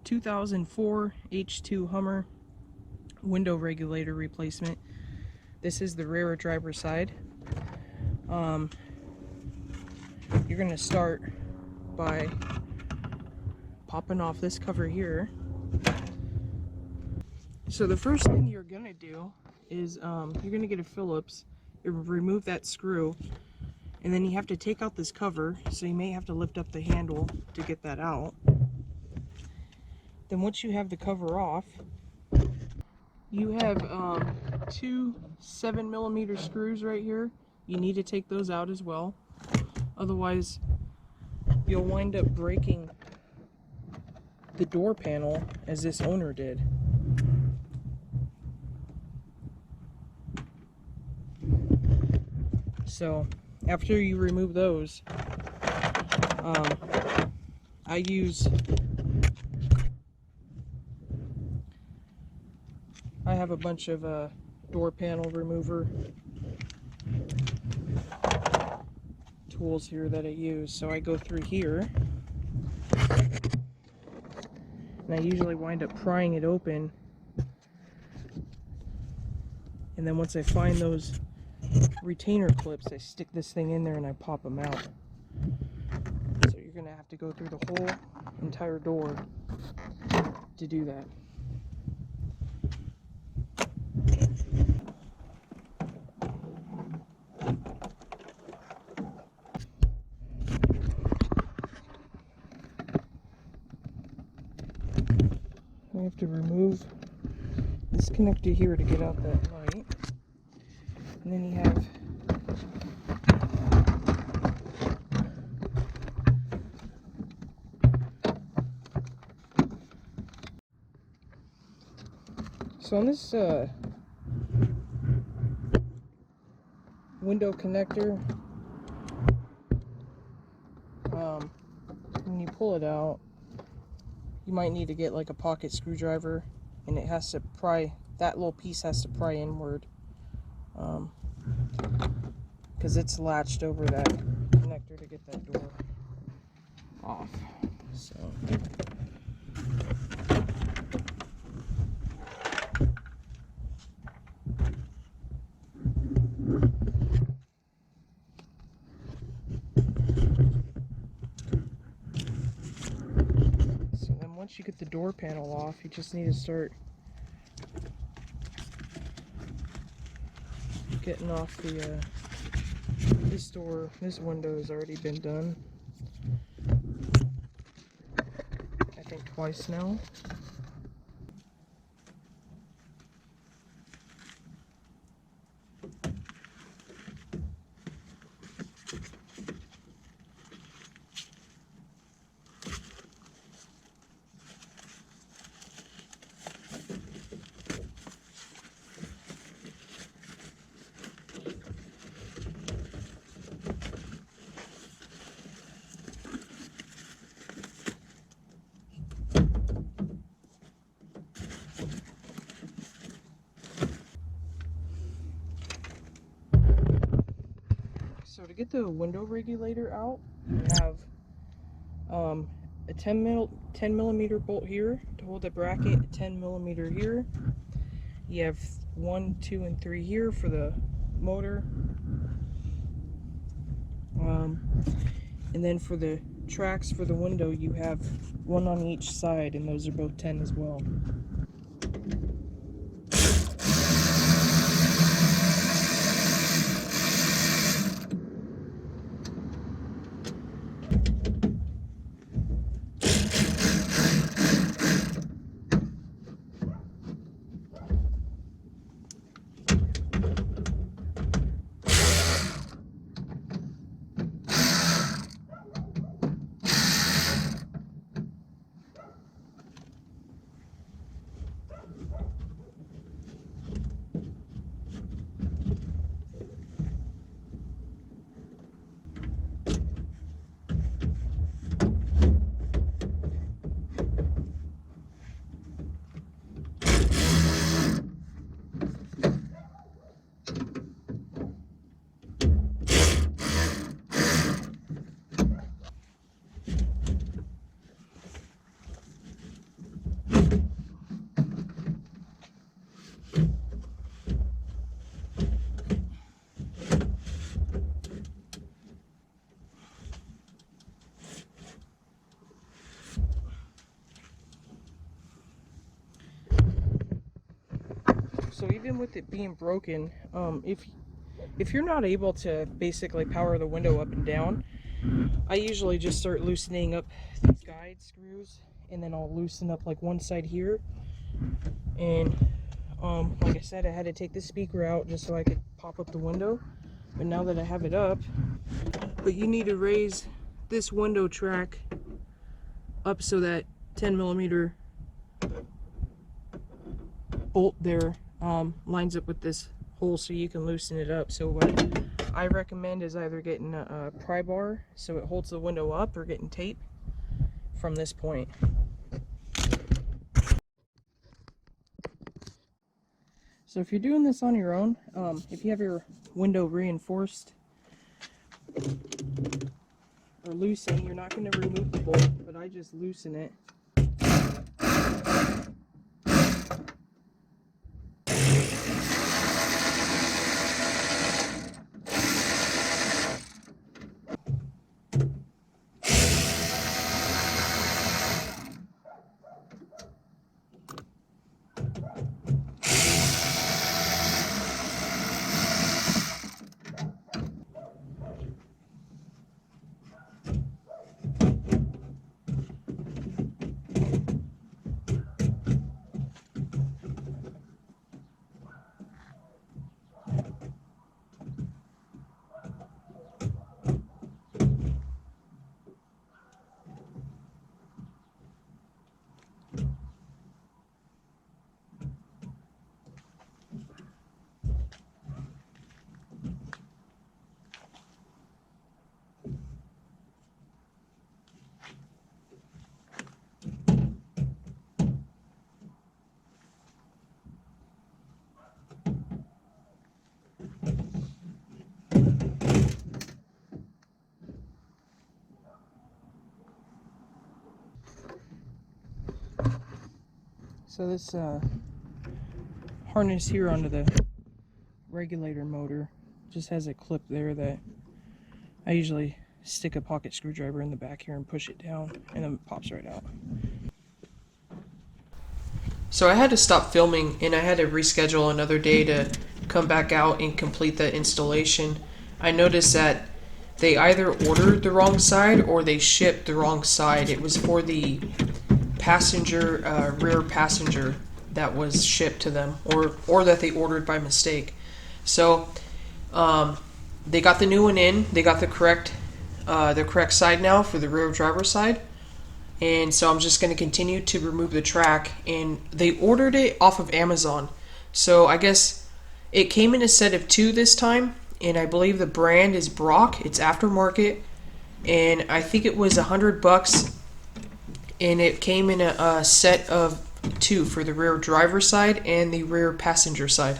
2004 H2 Hummer window regulator replacement. This is the rear driver side. You're going to start by popping off this cover here. So the first thing you're going to do is you're going to get a Phillips, you remove that screw, and then you have to take out this cover, so you may have to lift up the handle to get that out. Then once you have the cover off, you have two 7mm screws right here. You need to take those out as well. Otherwise, you'll wind up breaking the door panel as this owner did. So after you remove those, I have a bunch of door panel remover tools here that I use. So I go through here, and I usually wind up prying it open, and then once I find those retainer clips, I stick this thing in there and I pop them out. So you're gonna have to go through the whole entire door to do that. I have to remove this connector here to get out that light. And then you have on this window connector, when you pull it out, you might need to get like a pocket screwdriver, and it has to pry, that little piece has to pry inward, because it's latched over that connector to get that door off. So then once you get the door panel off, you just need to start getting off the this window has already been done, I think twice now. So to get the window regulator out, you have a 10mm bolt here to hold the bracket, a 10mm here. You have 1, 2, and 3 here for the motor. And then for the tracks for the window, you have 1 on each side, and those are both 10 as well. even with it being broken, if you're not able to basically power the window up and down, I usually just start loosening up these guide screws, and then I'll loosen up like one side here. And like I said, I had to take the speaker out just so I could pop up the window. But now that I have it up, but you need to raise this window track up so that 10mm bolt there lines up with this hole so you can loosen it up. So what I recommend is either getting a pry bar so it holds the window up, or getting tape from this point. So if you're doing this on your own, if you have your window reinforced or loosened, you're not going to remove the bolt, but I just loosen it. So this harness here onto the regulator motor just has a clip there that I usually stick a pocket screwdriver in the back here and push it down, and then it pops right out. So I had to stop filming, and I had to reschedule another day to come back out and complete the installation. I noticed that they either ordered the wrong side or they shipped the wrong side. It was for the passenger, rear passenger that was shipped to them, or that they ordered by mistake. So they got the new one in. They got the correct side now for the rear driver's side. And so I'm just going to continue to remove the track. And they ordered it off of Amazon. So I guess it came in a set of 2 this time. And I believe the brand is Brock. It's aftermarket. And I think it was $100. And it came in a set of 2 for the rear driver's side and the rear passenger side.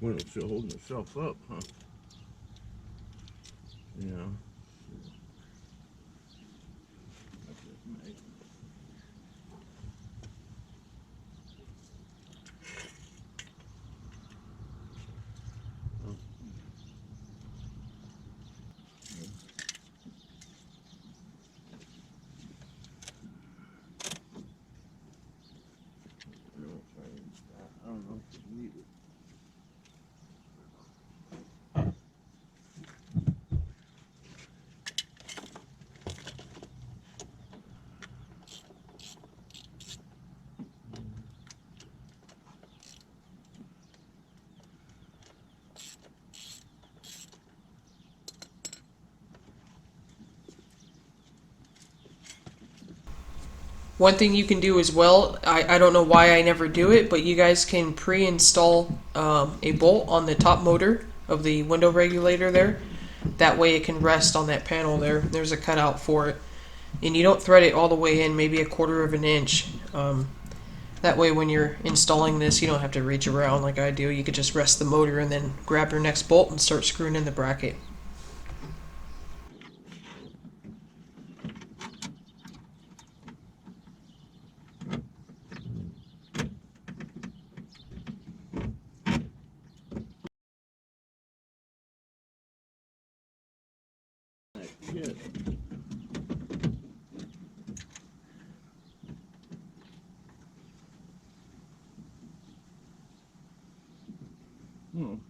Well, it's still holding itself up, huh? Yeah. I don't know if you need it. One thing you can do as well, I don't know why I never do it, but you guys can pre-install a bolt on the top motor of the window regulator there. That way it can rest on that panel there. There's a cutout for it. And you don't thread it all the way in, maybe 1/4 of an inch. That way when you're installing this, you don't have to reach around like I do. You could just rest the motor and then grab your next bolt and start screwing in the bracket. Shit.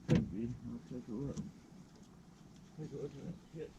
Could be. I'll take a look. Take a look at that shit.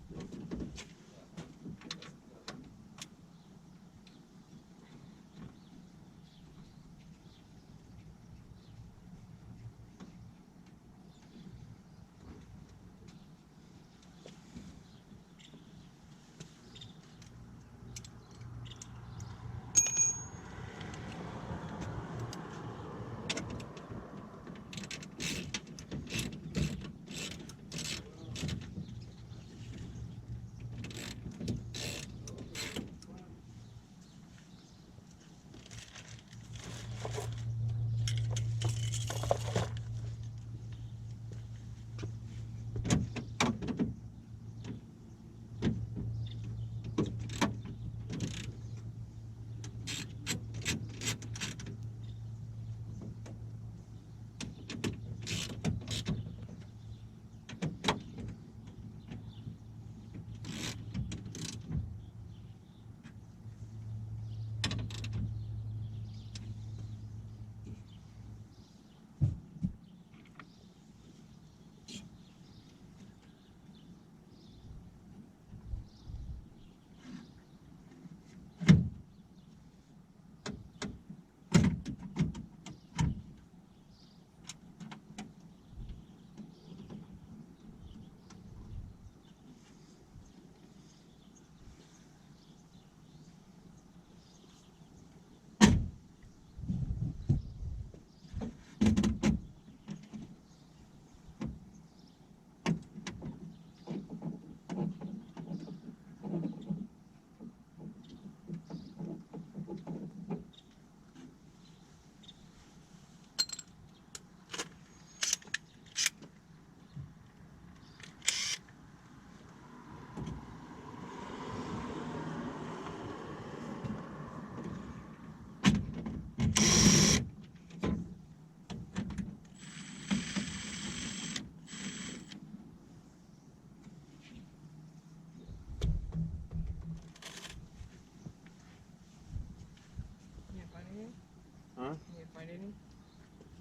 Huh? Can you find any?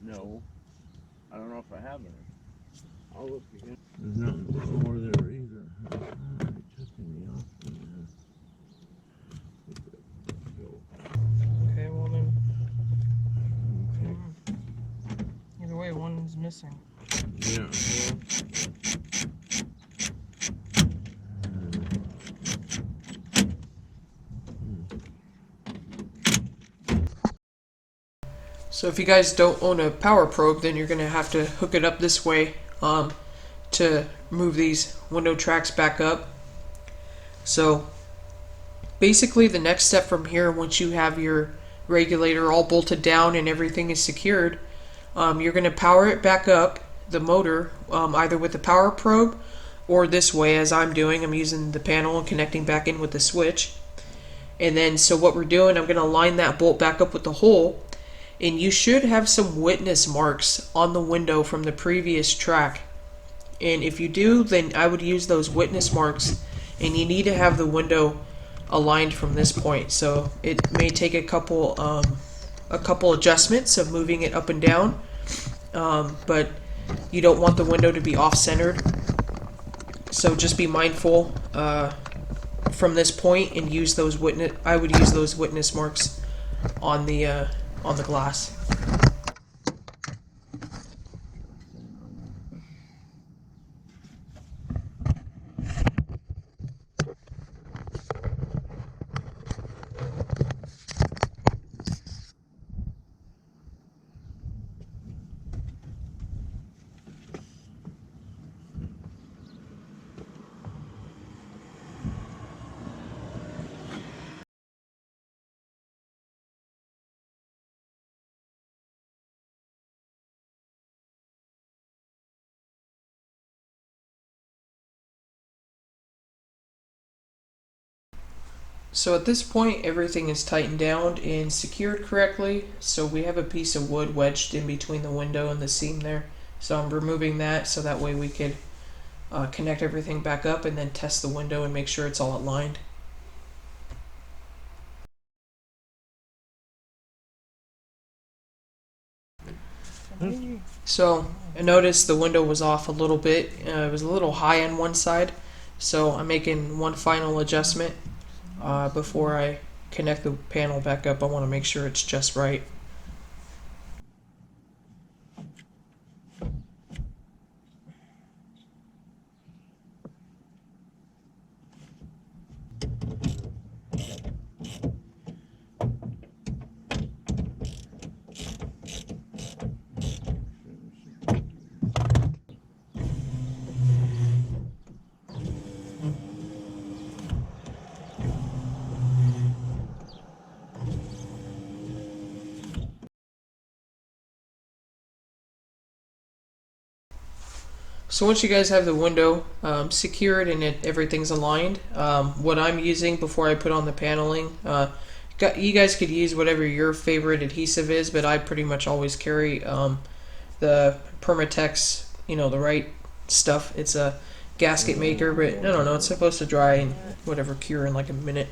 No. I don't know if I have any. I'll look again. There's nothing more there either. I took any off Okay, well then. Okay. Either way, one's missing. Yeah. So if you guys don't own a power probe, then you're going to have to hook it up this way to move these window tracks back up. So basically the next step from here, once you have your regulator all bolted down and everything is secured, you're going to power it back up, the motor, either with the power probe or this way as I'm doing. I'm using the panel and connecting back in with the switch. And then so what we're doing, I'm going to line that bolt back up with the hole. And you should have some witness marks on the window from the previous track. And if you do, then I would use those witness marks, and you need to have the window aligned from this point. So it may take a couple adjustments of moving it up and down, but you don't want the window to be off-centered. So just be mindful from this point and use those witness. I would use those witness marks on the glass. So at this point, everything is tightened down and secured correctly. So we have a piece of wood wedged in between the window and the seam there. So I'm removing that so that way we could connect everything back up and then test the window and make sure it's all aligned. So I noticed the window was off a little bit. It was a little high on one side. So I'm making one final adjustment before I connect the panel back up. I want to make sure it's just right. So once you guys have the window secured and everything's aligned, what I'm using before I put on the paneling, you guys could use whatever your favorite adhesive is, but I pretty much always carry the Permatex, the right stuff. It's a gasket maker, but I don't know, it's supposed to dry and whatever cure in like a minute.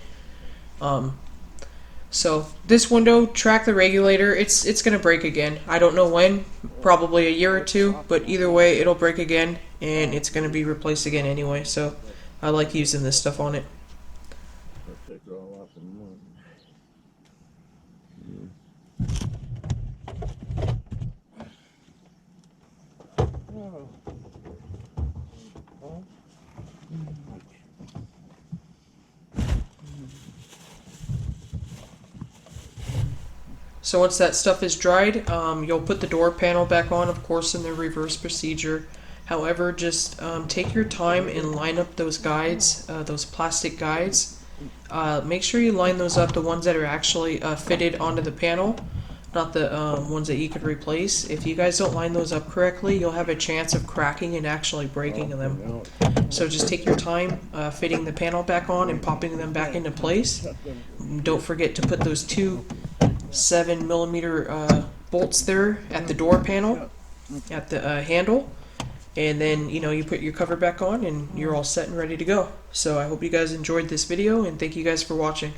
So this window, track the regulator. It's gonna break again. I don't know when, probably a year or two, but either way, it'll break again, and it's gonna be replaced again anyway. So I like using this stuff on it. Take it all off in one. So once that stuff is dried, you'll put the door panel back on, of course, in the reverse procedure. However, just take your time and line up those guides, those plastic guides. Make sure you line those up, the ones that are actually fitted onto the panel, not the ones that you could replace. If you guys don't line those up correctly, you'll have a chance of cracking and actually breaking them. So just take your time fitting the panel back on and popping them back into place. Don't forget to put those two 7mm bolts there at the door panel, at the handle, and then you put your cover back on and you're all set and ready to go. So I hope you guys enjoyed this video, and thank you guys for watching.